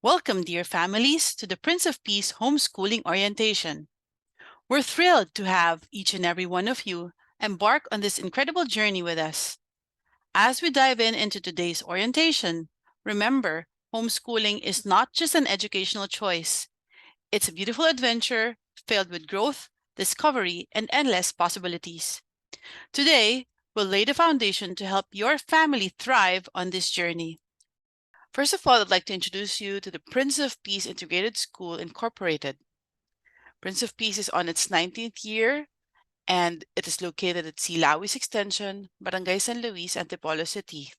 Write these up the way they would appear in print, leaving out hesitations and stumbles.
Welcome, dear families, to the Prince of Peace Homeschooling Orientation. We're thrilled to have each and every one of you embark on this incredible journey with us. As we dive into today's orientation, remember, homeschooling is not just an educational choice. It's a beautiful adventure filled with growth, discovery, and endless possibilities. Today, we'll lay the foundation to help your family thrive on this journey. First of all, I'd like to introduce you to the Prince of Peace Integrated School Incorporated. Prince of Peace is on its 19th year and it is located at Silawis Extension, Barangay San Luis, Antipolo City.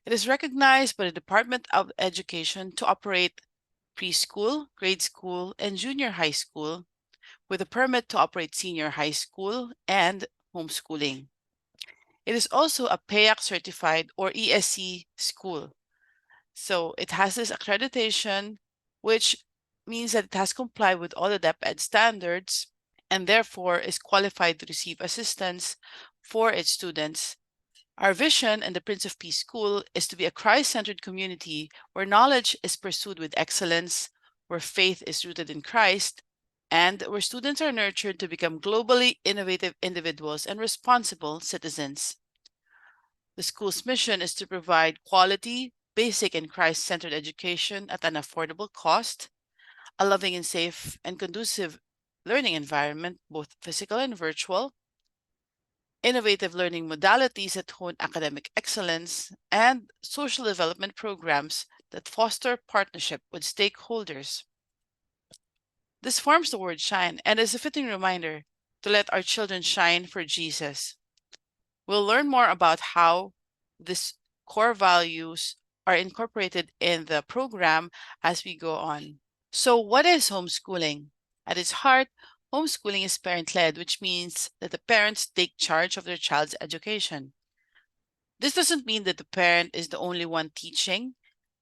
It is recognized by the Department of Education to operate preschool, grade school, and junior high school with a permit to operate senior high school and homeschooling. It is also a PAYAC certified or ESC school. So it has this accreditation, which means that it has complied with all the DepEd standards and therefore is qualified to receive assistance for its students. Our vision in the Prince of Peace School is to be a Christ-centered community where knowledge is pursued with excellence, where faith is rooted in Christ, and where students are nurtured to become globally innovative individuals and responsible citizens. The school's mission is to provide quality, basic, and Christ-centered education at an affordable cost, a loving and safe and conducive learning environment, both physical and virtual, innovative learning modalities that hone academic excellence, and social development programs that foster partnership with stakeholders. This forms the word shine and is a fitting reminder to let our children shine for Jesus. We'll learn more about how these core values are incorporated in the program as we go on. So, what is homeschooling? At its heart, homeschooling is parent-led, which means that the parents take charge of their child's education. This doesn't mean that the parent is the only one teaching,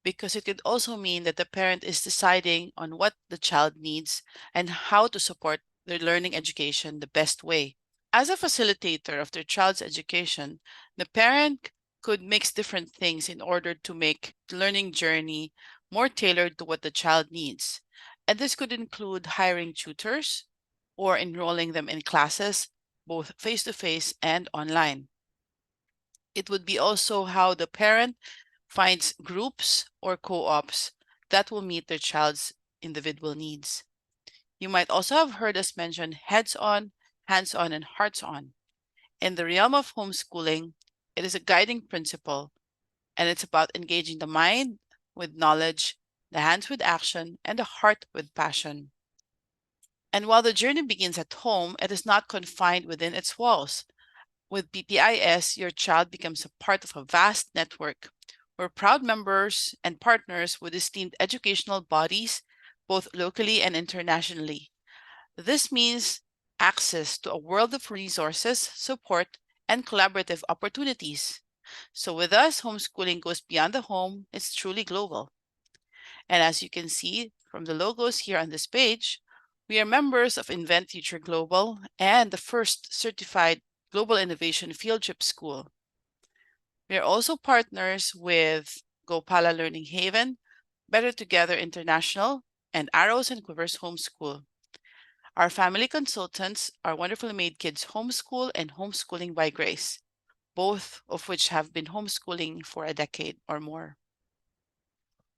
because it could also mean that the parent is deciding on what the child needs and how to support their learning education the best way. As a facilitator of their child's education, the parent could mix different things in order to make the learning journey more tailored to what the child needs. And this could include hiring tutors or enrolling them in classes, both face-to-face and online. It would be also how the parent finds groups or co-ops that will meet their child's individual needs. You might also have heard us mention heads-on, hands-on, and hearts-on. In the realm of homeschooling, it is a guiding principle, and it's about engaging the mind with knowledge, the hands with action, and the heart with passion. And while the journey begins at home, it is not confined within its walls. With PPIS, your child becomes a part of a vast network. We're proud members and partners with esteemed educational bodies, both locally and internationally. This means access to a world of resources, support, and collaborative opportunities. So with us, homeschooling goes beyond the home, it's truly global. And as you can see from the logos here on this page, we are members of Invent Future Global and the first certified Global Innovation Field Trip School. We are also partners with Gopala Learning Haven, Better Together International, and Arrows and Quivers Homeschool. Our family consultants are Wonderfully Made Kids Homeschool and Homeschooling by Grace, both of which have been homeschooling for a decade or more.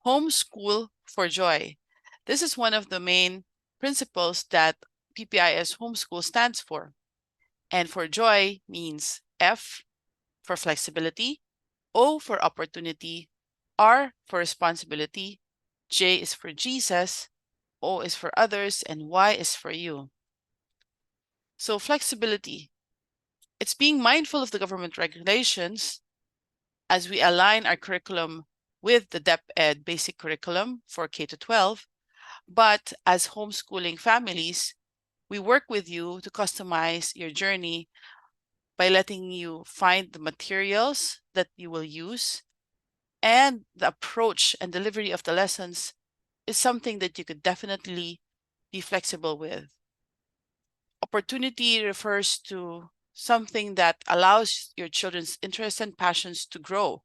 Homeschool for Joy. This is one of the main principles that PPIS Homeschool stands for. And for joy means F for flexibility, O for opportunity, R for responsibility, J is for Jesus, O is for others, and Y is for you. So flexibility, it's being mindful of the government regulations as we align our curriculum with the DepEd basic curriculum for K-12, but as homeschooling families, we work with you to customize your journey by letting you find the materials that you will use, and the approach and delivery of the lessons is something that you could definitely be flexible with. Opportunity refers to something that allows your children's interests and passions to grow.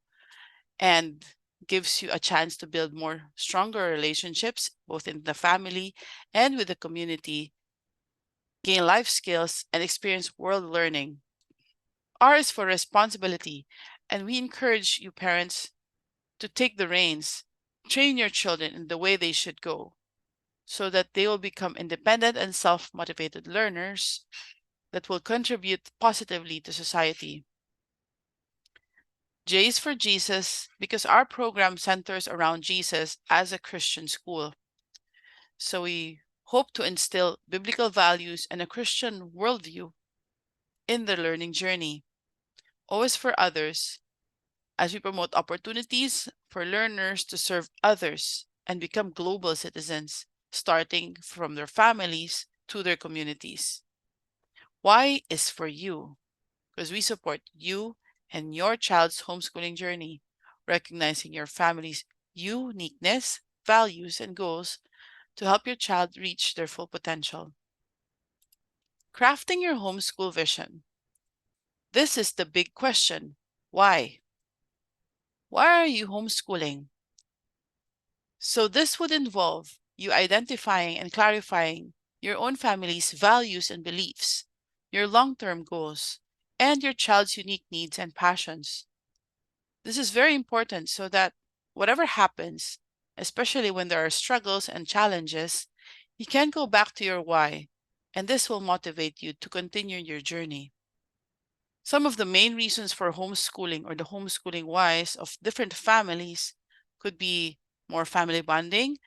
And gives you a chance to build more stronger relationships, both in the family and with the community, gain life skills, and experience world learning. R is for responsibility, and we encourage you parents to take the reins, train your children in the way they should go, so that they will become independent and self-motivated learners that will contribute positively to society. J is for Jesus, because our program centers around Jesus as a Christian school. So we hope to instill biblical values and a Christian worldview in the learning journey. O is for others, as we promote opportunities for learners to serve others and become global citizens, starting from their families to their communities. Y is for you, because we support you and your child's homeschooling journey, recognizing your family's uniqueness, values, and goals to help your child reach their full potential. Crafting your homeschool vision. This is the big question. Why? Why are you homeschooling? So this would involve you identifying and clarifying your own family's values and beliefs, your long-term goals, and your child's unique needs and passions. This is very important so that whatever happens, especially when there are struggles and challenges, you can go back to your why, and this will motivate you to continue your journey. Some of the main reasons for homeschooling or the homeschooling whys of different families could be more family bonding,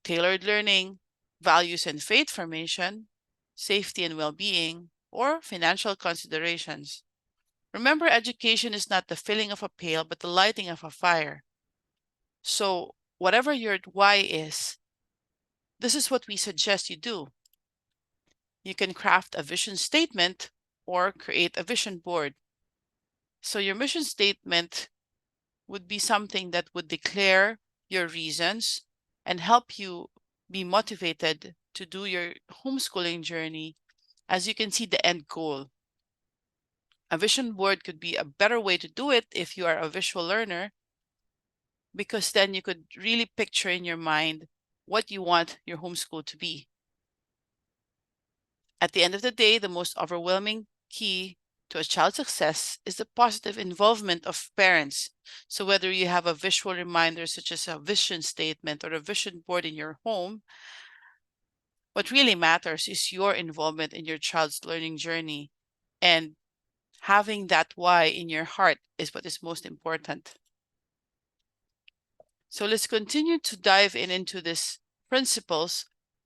tailored learning, values and faith formation, safety and well-being, or financial considerations. Remember, education is not the filling of a pail, but the lighting of a fire. So whatever your why is, this is what we suggest you do. You can craft a vision statement or create a vision board. So your mission statement would be something that would declare your reasons and help you be motivated to do your homeschooling journey as you can see the end goal. A vision board could be a better way to do it if you are a visual learner, because then you could really picture in your mind what you want your homeschool to be. At the end of the day, the most overwhelming key to a child's success is the positive involvement of parents. So whether you have a visual reminder such as a vision statement or a vision board in your home, what really matters is your involvement in your child's learning journey, and having that why in your heart is what is most important. So let's continue to dive into these principles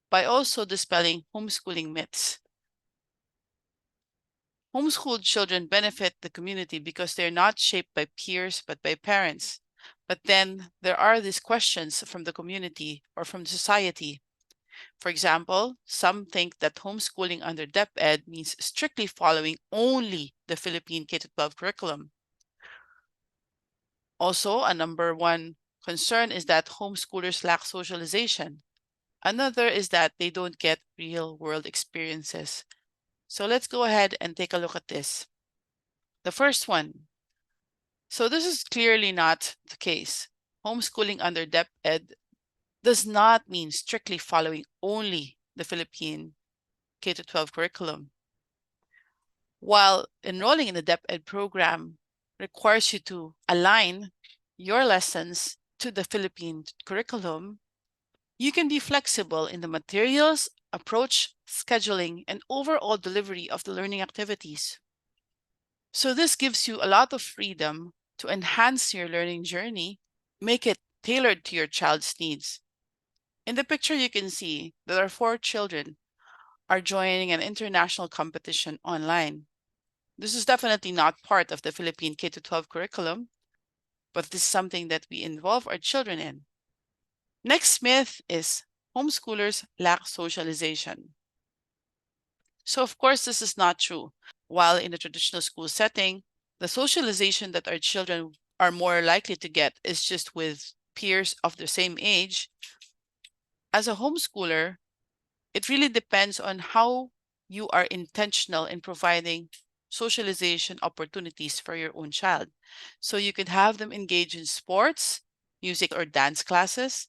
by also dispelling homeschooling myths. Homeschooled children benefit the community because they're not shaped by peers but by parents. But then there are these questions from the community or from society. For example, some think that homeschooling under DepEd means strictly following only the Philippine K-12 curriculum. Also, a number one concern is that homeschoolers lack socialization. Another is that they don't get real-world experiences. So let's go ahead and take a look at this. The first one. So this is clearly not the case. Homeschooling under DepEd does not mean strictly following only the Philippine K-12 curriculum. While enrolling in the DepEd program requires you to align your lessons to the Philippine curriculum, you can be flexible in the materials, approach, scheduling, and overall delivery of the learning activities. So this gives you a lot of freedom to enhance your learning journey, make it tailored to your child's needs. In the picture, you can see that our 4 children are joining an international competition online. This is definitely not part of the Philippine K-12 curriculum, but this is something that we involve our children in. Next myth is homeschoolers lack socialization. So of course, this is not true. While in a traditional school setting, the socialization that our children are more likely to get is just with peers of the same age. As a homeschooler, it really depends on how you are intentional in providing socialization opportunities for your own child. So you could have them engage in sports, music or dance classes,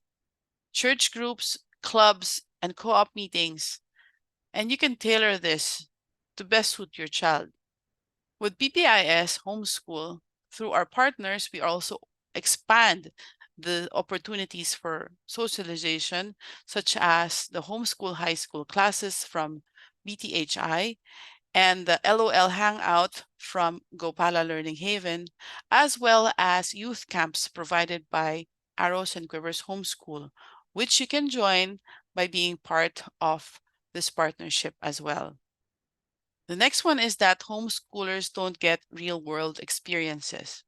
church groups, clubs, and co-op meetings. And you can tailor this to best suit your child. With PPIS Homeschool, through our partners, we also expand the opportunities for socialization, such as the homeschool high school classes from BTHI and the LOL Hangout from Gopala Learning Haven, as well as youth camps provided by Arrows and Quivers Homeschool, which you can join by being part of this partnership as well. The next one is that homeschoolers don't get real world experiences.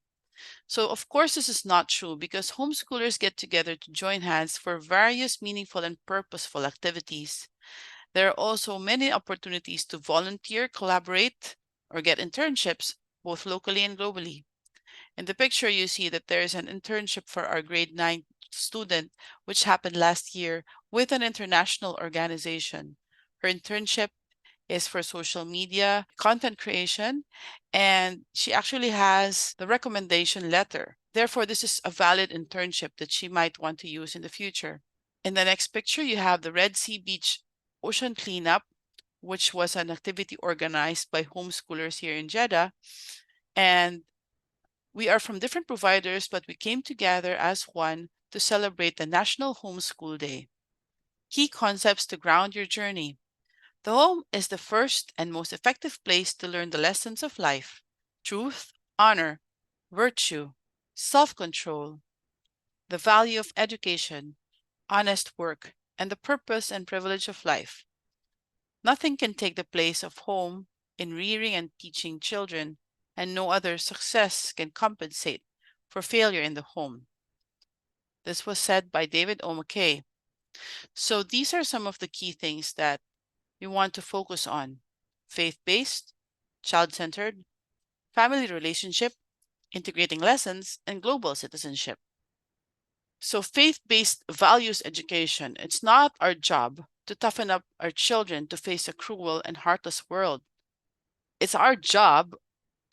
So, of course, this is not true because homeschoolers get together to join hands for various meaningful and purposeful activities. There are also many opportunities to volunteer, collaborate, or get internships, both locally and globally. In the picture, you see that there is an internship for our grade 9 student, which happened last year with an international organization. Her internship is for social media, content creation, and she actually has the recommendation letter. Therefore, this is a valid internship that she might want to use in the future. In the next picture, you have the Red Sea Beach Ocean Cleanup, which was an activity organized by homeschoolers here in Jeddah. And we are from different providers, but we came together as one to celebrate the National Homeschool Day. Key concepts to ground your journey. The home is the first and most effective place to learn the lessons of life: truth, honor, virtue, self control, the value of education, honest work, and the purpose and privilege of life. Nothing can take the place of home in rearing and teaching children, and no other success can compensate for failure in the home. This was said by David O. McKay. So these are some of the key things that we want to focus on: faith-based, child-centered, family relationship, integrating lessons, and global citizenship. So faith-based values education, it's not our job to toughen up our children to face a cruel and heartless world. It's our job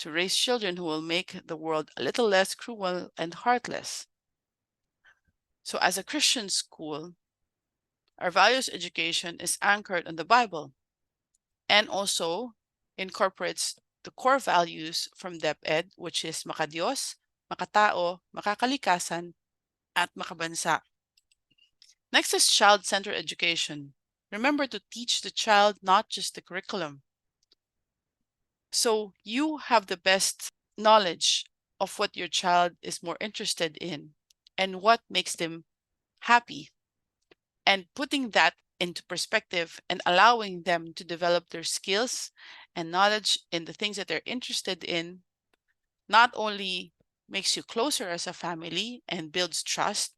to raise children who will make the world a little less cruel and heartless. So as a Christian school, our values education is anchored on the Bible and also incorporates the core values from DepEd, which is makadiyos, makatao, makakalikasan, at makabansa. Next is child-centered education. Remember to teach the child not just the curriculum. So you have the best knowledge of what your child is more interested in and what makes them happy, and putting that into perspective and allowing them to develop their skills and knowledge in the things that they're interested in not only makes you closer as a family and builds trust,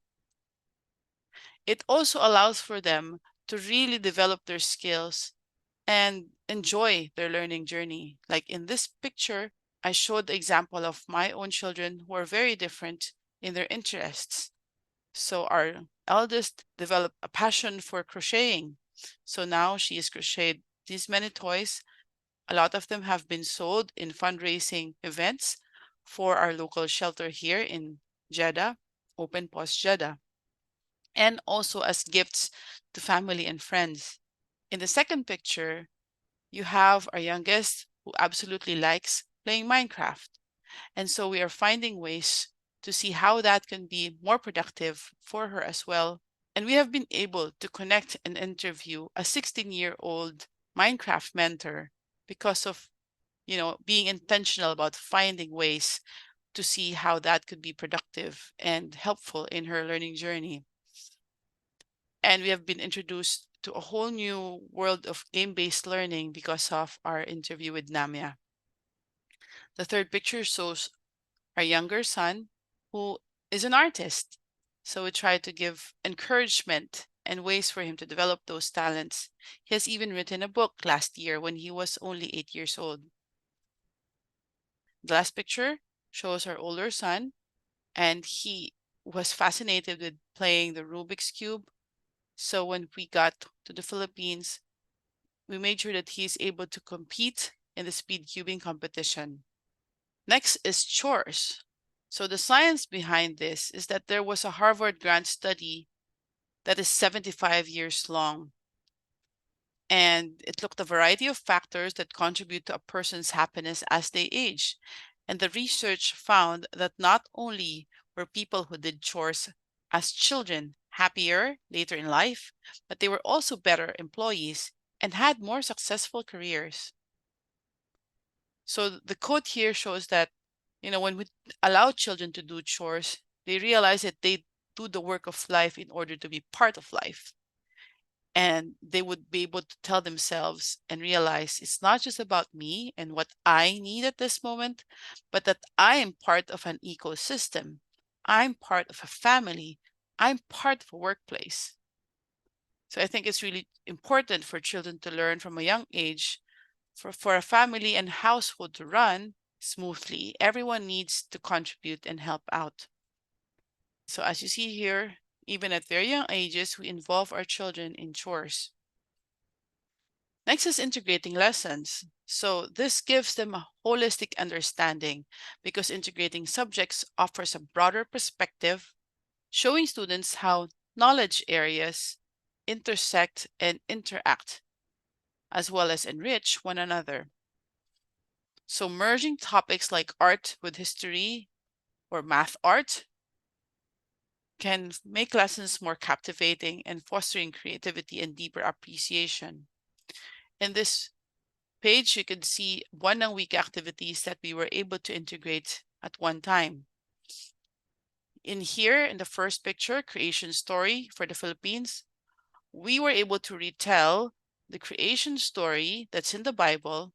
it also allows for them to really develop their skills and enjoy their learning journey. Like in this picture, I showed the example of my own children who are very different in their interests. So our eldest developed a passion for crocheting. So now she has crocheted these many toys. A lot of them have been sold in fundraising events for our local shelter here in Jeddah, Open Post Jeddah, and also as gifts to family and friends. In the second picture, you have our youngest who absolutely likes playing Minecraft. And so we are finding ways to see how that can be more productive for her as well. And we have been able to connect and interview a 16-year-old Minecraft mentor because of, being intentional about finding ways to see how that could be productive and helpful in her learning journey. And we have been introduced to a whole new world of game-based learning because of our interview with Namia. The third picture shows our younger son, who is an artist. So we try to give encouragement and ways for him to develop those talents. He has even written a book last year when he was only 8 years old. The last picture shows our older son, and he was fascinated with playing the Rubik's Cube. So when we got to the Philippines, we made sure that he is able to compete in the speed cubing competition. Next is chores. So the science behind this is that there was a Harvard grant study that is 75 years long, and it looked at a variety of factors that contribute to a person's happiness as they age. And the research found that not only were people who did chores as children happier later in life, but they were also better employees and had more successful careers. So the quote here shows that, when we allow children to do chores, they realize that they do the work of life in order to be part of life. And they would be able to tell themselves and realize it's not just about me and what I need at this moment, but that I am part of an ecosystem. I'm part of a family. I'm part of a workplace. So I think it's really important for children to learn from a young age. For a family and household to run smoothly, everyone needs to contribute and help out. So as you see here, even at very young ages, we involve our children in chores. Next is integrating lessons. So this gives them a holistic understanding because integrating subjects offers a broader perspective, showing students how knowledge areas intersect and interact, as well as enrich one another. So merging topics like art with history or math art can make lessons more captivating and fostering creativity and deeper appreciation. In this page, you can see 1 week activities that we were able to integrate at one time. In here, in the first picture, creation story for the Philippines, we were able to retell the creation story that's in the Bible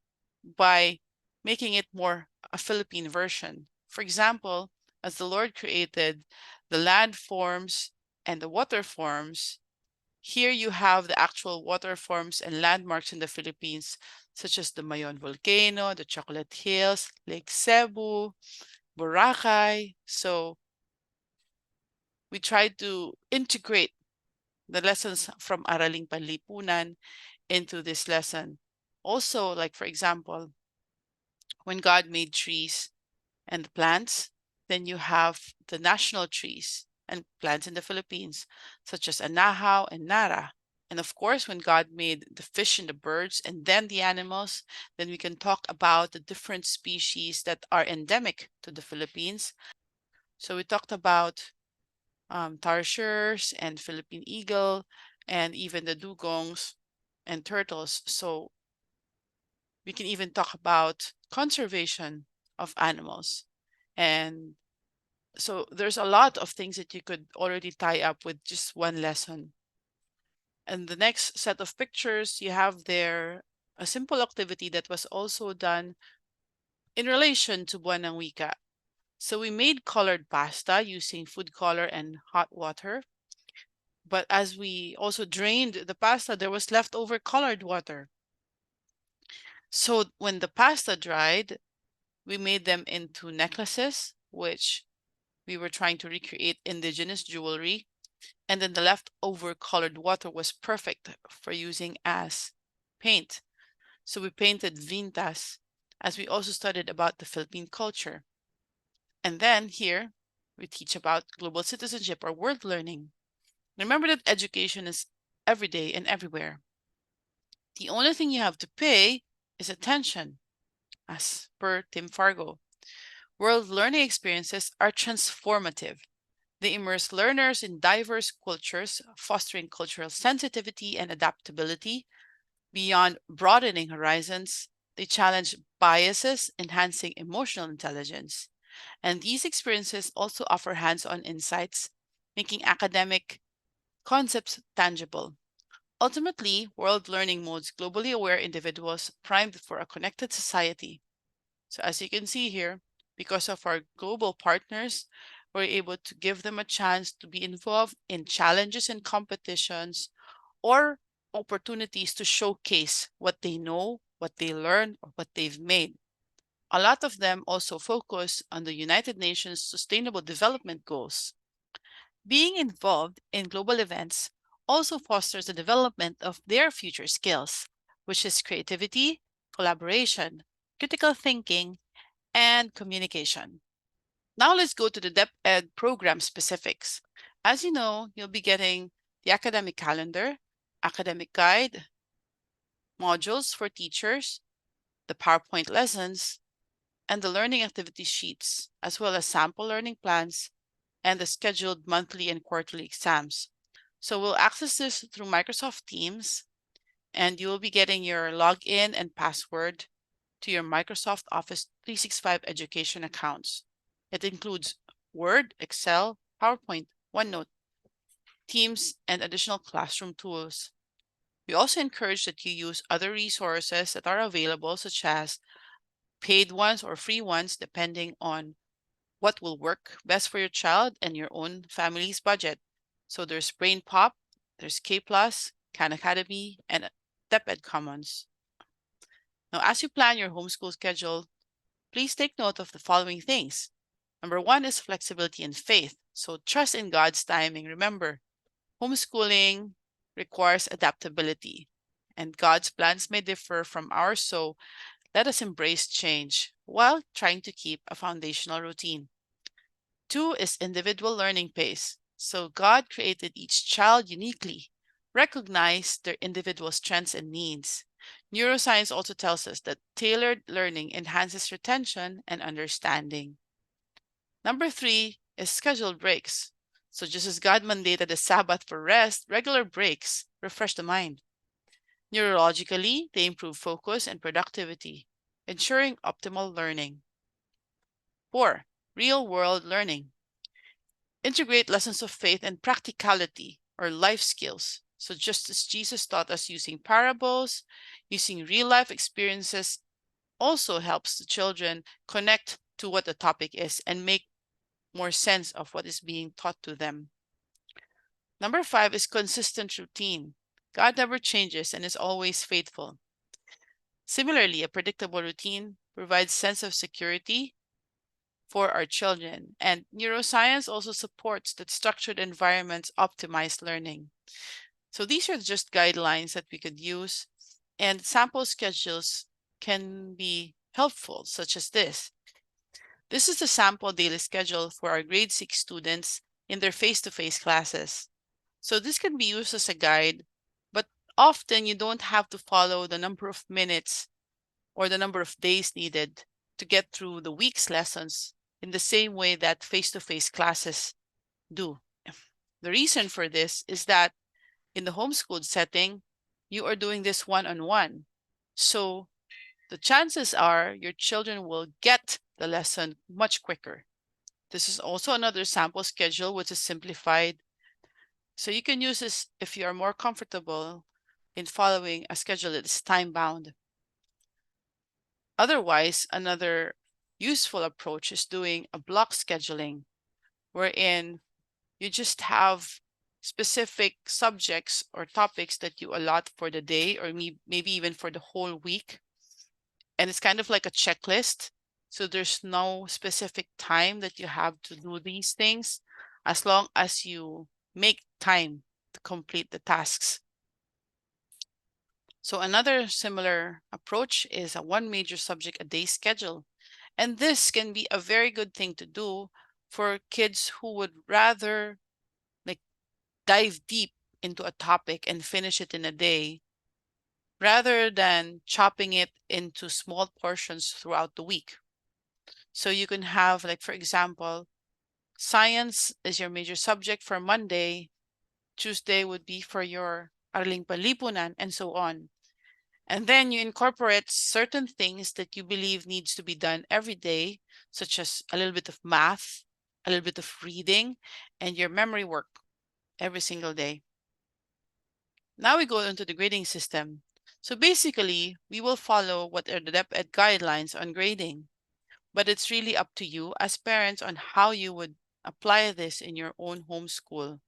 by making it more a Philippine version. For example, as the Lord created the land forms and the water forms, here you have the actual water forms and landmarks in the Philippines, such as the Mayon volcano, the Chocolate Hills, Lake Cebu, Boracay. So we tried to integrate the lessons from Araling Panlipunan into this lesson. Also, like for example, when God made trees and the plants, then you have the national trees and plants in the Philippines, such as Anahaw and Nara. And of course, when God made the fish and the birds and then the animals, then we can talk about the different species that are endemic to the Philippines. So we talked about tarsiers and Philippine eagle and even the dugongs and turtles. So we can even talk about conservation of animals. And so there's a lot of things that you could already tie up with just one lesson. And the next set of pictures, you have there a simple activity that was also done in relation to Buwan ng Wika. So we made colored pasta using food color and hot water. But as we also drained the pasta, there was leftover colored water. So when the pasta dried, we made them into necklaces, which we were trying to recreate indigenous jewelry. And then the leftover colored water was perfect for using as paint. So we painted vintas as we also studied about the Philippine culture. And then here we teach about global citizenship or world learning. Remember that education is every day and everywhere. The only thing you have to pay is attention, as per Tim Fargo. World learning experiences are transformative. They immerse learners in diverse cultures, fostering cultural sensitivity and adaptability. Beyond broadening horizons, they challenge biases, enhancing emotional intelligence. And these experiences also offer hands on insights, making academic concepts tangible. Ultimately, world learning modes globally aware individuals primed for a connected society. So as you can see here, because of our global partners, we're able to give them a chance to be involved in challenges and competitions or opportunities to showcase what they know, what they learn, or what they've made. A lot of them also focus on the United Nations Sustainable Development Goals. Being involved in global events also fosters the development of their future skills, which is creativity, collaboration, critical thinking, and communication. Now let's go to the DepEd program specifics. As you know, you'll be getting the academic calendar, academic guide, modules for teachers, the PowerPoint lessons, and the learning activity sheets, as well as sample learning plans and the scheduled monthly and quarterly exams. So we'll access this through Microsoft Teams, and you will be getting your login and password to your Microsoft Office 365 education accounts. It includes Word, Excel, PowerPoint, OneNote, Teams, and additional classroom tools. We also encourage that you use other resources that are available, such as paid ones or free ones, depending on what will work best for your child and your own family's budget. So there's Brain Pop, there's K Plus, Khan Academy, and DepEd Commons. Now, as you plan your homeschool schedule, please take note of the following things. Number one is flexibility and faith. So trust in God's timing. Remember, homeschooling requires adaptability, and God's plans may differ from ours. So let us embrace change while trying to keep a foundational routine. Two is individual learning pace. So God created each child uniquely. Recognize their individual strengths and needs. Neuroscience also tells us that tailored learning enhances retention and understanding. Number three is scheduled breaks. So just as God mandated the Sabbath for rest, regular breaks refresh the mind. Neurologically, they improve focus and productivity, ensuring optimal learning. 4. Real-world learning. Integrate lessons of faith and practicality or life skills. So just as Jesus taught us using parables, using real-life experiences also helps the children connect to what the topic is and make more sense of what is being taught to them. Number 5 is consistent routine. God never changes and is always faithful. Similarly, a predictable routine provides sense of security for our children, and neuroscience also supports that structured environments optimize learning. So these are just guidelines that we could use, and sample schedules can be helpful, such as this. This is the sample daily schedule for our grade 6 students in their face-to-face classes. So this can be used as a guide, but often you don't have to follow the number of minutes or the number of days needed to get through the week's lessons in the same way that face-to-face classes do. The reason for this is that in the homeschooled setting, you are doing this one-on-one. So the chances are your children will get the lesson much quicker. This is also another sample schedule, which is simplified. So you can use this if you are more comfortable in following a schedule that is time-bound. Otherwise, another useful approach is doing a block scheduling, wherein you just have specific subjects or topics that you allot for the day or maybe even for the whole week. And it's kind of like a checklist. So there's no specific time that you have to do these things as long as you make time to complete the tasks. So another similar approach is a one major subject a day schedule. And this can be a very good thing to do for kids who would rather like dive deep into a topic and finish it in a day rather than chopping it into small portions throughout the week. So you can have, like, for example, science is your major subject for Monday, Tuesday would be for your Arling Panlipunan, and so on. And then you incorporate certain things that you believe needs to be done every day, such as a little bit of math, a little bit of reading, and your memory work every single day. Now we go into the grading system. So basically, we will follow what are the DepEd guidelines on grading, but it's really up to you as parents on how you would apply this in your own homeschool.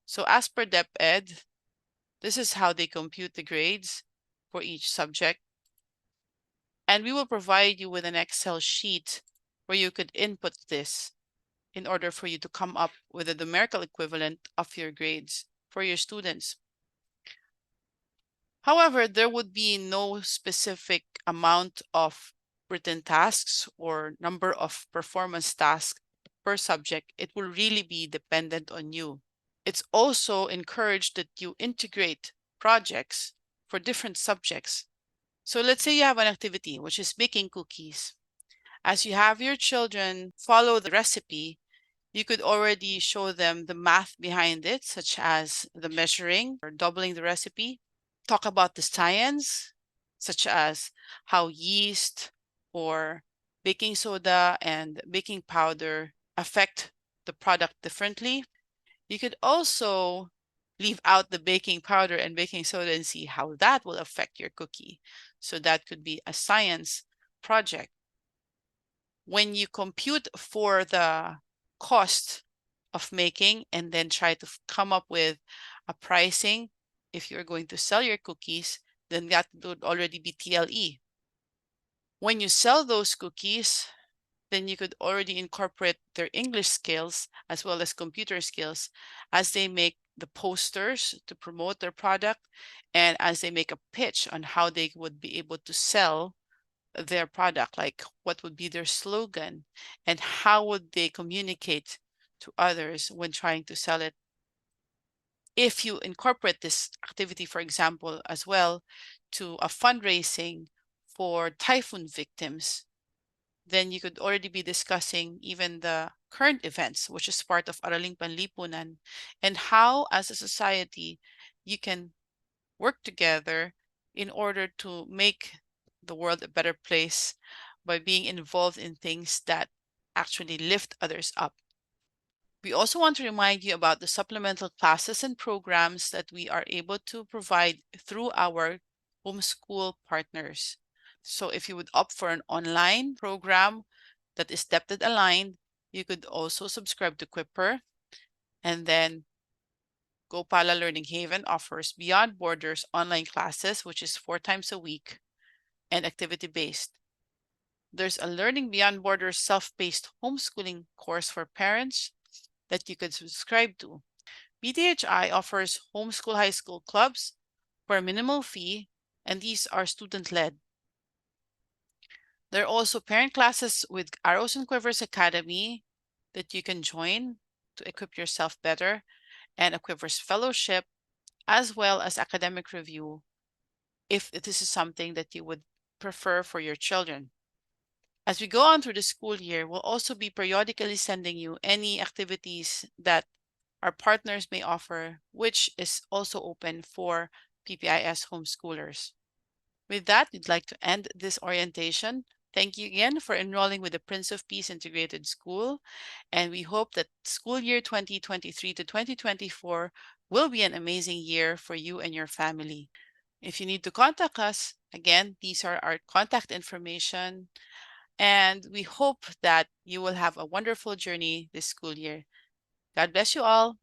So as per DepEd, this is how they compute the grades for each subject. And we will provide you with an Excel sheet where you could input this in order for you to come up with a numerical equivalent of your grades for your students. However, there would be no specific amount of written tasks or number of performance tasks per subject, it will really be dependent on you. It's also encouraged that you integrate projects for different subjects. So let's say you have an activity, which is baking cookies. As you have your children follow the recipe, you could already show them the math behind it, such as the measuring or doubling the recipe. Talk about the science, such as how yeast or baking soda and baking powder affect the product differently. You could also leave out the baking powder and baking soda and see how that will affect your cookie. So that could be a science project. When you compute for the cost of making and then try to come up with a pricing, if you're going to sell your cookies, then that would already be TLE. When you sell those cookies, then you could already incorporate their English skills as well as computer skills as they make the posters to promote their product and as they make a pitch on how they would be able to sell their product, like what would be their slogan and how would they communicate to others when trying to sell it. If you incorporate this activity, for example, as well to a fundraising for typhoon victims, then you could already be discussing even the current events, which is part of Araling Panlipunan, and how, as a society, you can work together in order to make the world a better place by being involved in things that actually lift others up. We also want to remind you about the supplemental classes and programs that we are able to provide through our homeschool partners. So if you would opt for an online program that is DepEd aligned, you could also subscribe to Quipper. And then Gopala Learning Haven offers Beyond Borders online classes, which is 4 times a week and activity-based. There's a Learning Beyond Borders self-paced homeschooling course for parents that you could subscribe to. BTHI offers homeschool high school clubs for a minimal fee, and these are student-led. There are also parent classes with Arrows and Quivers Academy that you can join to equip yourself better, and a Quivers Fellowship, as well as academic review, if this is something that you would prefer for your children. As we go on through the school year, we'll also be periodically sending you any activities that our partners may offer, which is also open for PPIS homeschoolers. With that, we'd like to end this orientation. Thank you again for enrolling with the Prince of Peace Integrated School, and we hope that school year 2023 to 2024 will be an amazing year for you and your family. If you need to contact us, again, these are our contact information, and we hope that you will have a wonderful journey this school year. God bless you all.